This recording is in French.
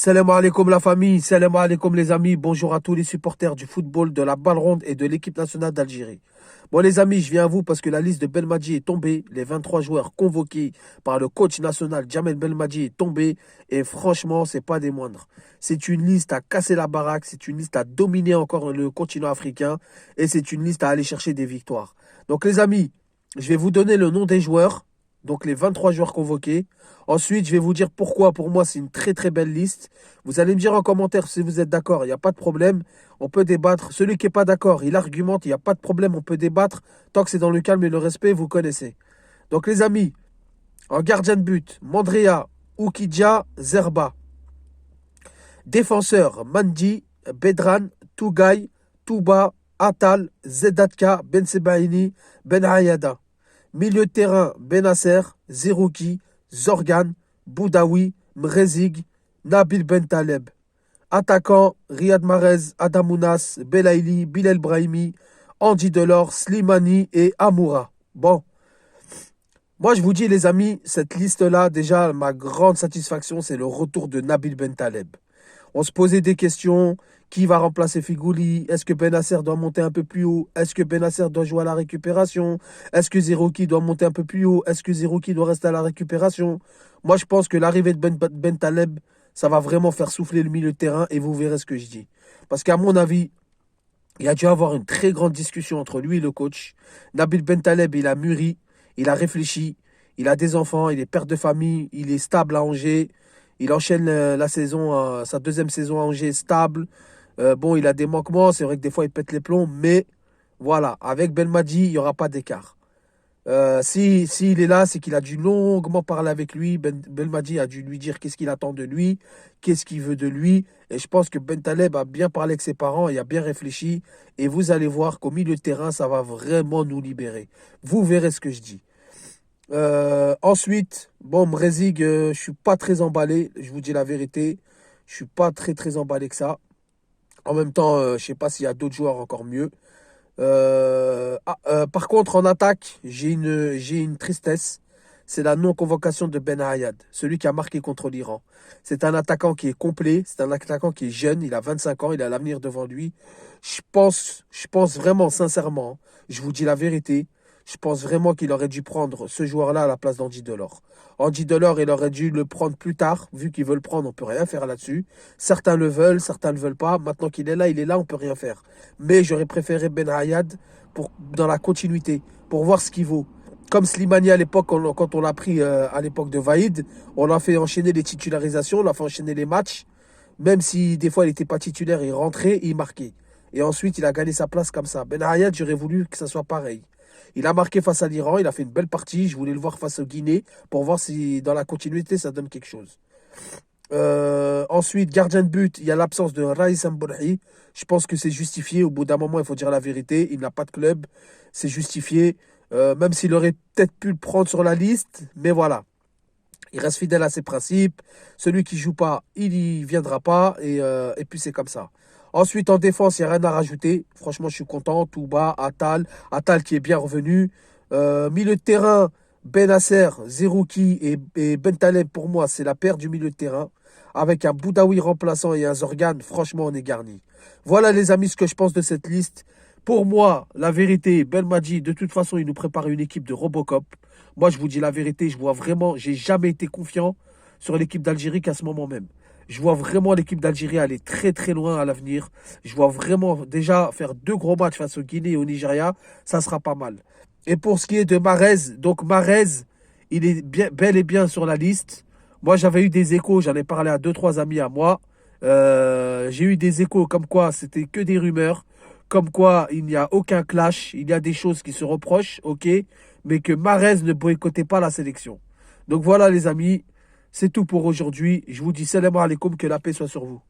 Salam alaikum la famille, salam alaikum les amis, bonjour à tous les supporters du football, de la balle ronde et de l'équipe nationale d'Algérie. Bon les amis, je viens à vous parce que la liste de Belmadi est tombée, les 23 joueurs convoqués par le coach national Djamel Belmadi est tombée et franchement, c'est pas des moindres. C'est une liste à casser la baraque, c'est une liste à dominer encore le continent africain et c'est une liste à aller chercher des victoires. Donc les amis, je vais vous donner le nom des joueurs. Donc les 23 joueurs convoqués. Ensuite, je vais vous dire pourquoi, pour moi, c'est une très très belle liste. Vous allez me dire en commentaire si vous êtes d'accord, il n'y a pas de problème. On peut débattre. Celui qui n'est pas d'accord, il argumente, il n'y a pas de problème, on peut débattre. Tant que c'est dans le calme et le respect, vous connaissez. Donc les amis, en gardien de but, Mandrea, Oukidja, Zerba. Défenseur, Mandi, Bedran, Tougaï, Touba, Atal, Zedatka, Ben Sebaini, Ben Ayada. Milieu de terrain, Benasser, Zerouki, Zorgan, Boudaoui, Mrezig, Nabil Bentaleb. Attaquant, Riyad Mahrez, Adamounas, Belaïli, Bilal Brahimi, Andy Delors, Slimani et Amoura. Bon, moi je vous dis les amis, cette liste-là, déjà ma grande satisfaction, c'est le retour de Nabil Bentaleb. On se posait des questions. Qui va remplacer Figouli? Est-ce que Benasser doit monter un peu plus haut? Est-ce que Benasser doit jouer à la récupération? Est-ce que Zerouki doit monter un peu plus haut? Est-ce que Zerouki doit rester à la récupération? Moi, je pense que l'arrivée de Bentaleb, ça va vraiment faire souffler le milieu de terrain et vous verrez ce que je dis. Parce qu'à mon avis, il y a dû avoir une très grande discussion entre lui et le coach. Nabil Bentaleb, il a mûri, il a réfléchi, il a des enfants, il est père de famille, il est stable à Angers. Il enchaîne la saison, sa deuxième saison à Angers stable. Bon, il a des manquements, c'est vrai que des fois il pète les plombs, mais voilà, avec Belmadi, il n'y aura pas d'écart. S'il est là, c'est qu'il a dû longuement parler avec lui. Belmadi a dû lui dire qu'est-ce qu'il attend de lui, qu'est-ce qu'il veut de lui. Et je pense que Bentaleb a bien parlé avec ses parents, il a bien réfléchi. Et vous allez voir qu'au milieu de terrain, ça va vraiment nous libérer. Vous verrez ce que je dis. Ensuite, bon, Mrezig, je suis pas très emballé, je vous dis la vérité. Je suis pas très emballé que ça. En même temps, je sais pas s'il y a d'autres joueurs encore mieux. Par contre, en attaque, j'ai une tristesse. C'est la non-convocation de Ben Ayad, celui qui a marqué contre l'Iran. C'est un attaquant qui est complet, c'est un attaquant qui est jeune, il a 25 ans, il a l'avenir devant lui. Je pense vraiment, sincèrement, je vous dis la vérité, je pense vraiment qu'il aurait dû prendre ce joueur-là à la place d'Andy Delors. Andy Delors, il aurait dû le prendre plus tard, vu qu'il veut le prendre, on peut rien faire là-dessus. Certains le veulent, certains ne le veulent pas. Maintenant qu'il est là, on peut rien faire. Mais j'aurais préféré Ben Ayad dans la continuité, pour voir ce qu'il vaut. Comme Slimani à l'époque, quand on l'a pris à l'époque de Vaïd, on l'a fait enchaîner les titularisations, on l'a fait enchaîner les matchs. Même si des fois il n'était pas titulaire, il rentrait, il marquait. Et ensuite, il a gagné sa place comme ça. Ben Ayad, j'aurais voulu que ça soit pareil. Il a marqué face à l'Iran, il a fait une belle partie. Je voulais le voir face au Guinée pour voir si dans la continuité ça donne quelque chose. Ensuite, gardien de but, il y a l'absence de Raïs Mbourhi. Je pense que c'est justifié. Au bout d'un moment, il faut dire la vérité. Il n'a pas de club. C'est justifié. Même s'il aurait peut-être pu le prendre sur la liste. Mais voilà. Il reste fidèle à ses principes. Celui qui ne joue pas, il n'y viendra pas. Et puis c'est comme ça. Ensuite, en défense, il n'y a rien à rajouter. Franchement, je suis content. Touba, Atal. Atal qui est bien revenu. Milieu de terrain, Benasser, Zerouki et Bentaleb, pour moi, c'est la paire du milieu de terrain. Avec un Boudaoui remplaçant et un Zorgan, franchement, on est garni. Voilà, les amis, ce que je pense de cette liste. Pour moi, la vérité, Belmadi, de toute façon, il nous prépare une équipe de Robocop. Moi, je vous dis la vérité, je vois vraiment, j'ai jamais été confiant sur l'équipe d'Algérie qu'à ce moment même. Je vois vraiment l'équipe d'Algérie aller très loin à l'avenir. Je vois vraiment déjà faire 2 gros matchs face au Guinée et au Nigeria. Ça sera pas mal. Et pour ce qui est de Mahrez, donc Mahrez, il est bel et bien sur la liste. Moi, j'avais eu des échos, j'en ai parlé à 2-3 amis à moi. J'ai eu des échos comme quoi c'était que des rumeurs, comme quoi il n'y a aucun clash, il y a des choses qui se reprochent, ok, mais que Mahrez ne boycottait pas la sélection. Donc voilà les amis, c'est tout pour aujourd'hui. Je vous dis salam alaikum, que la paix soit sur vous.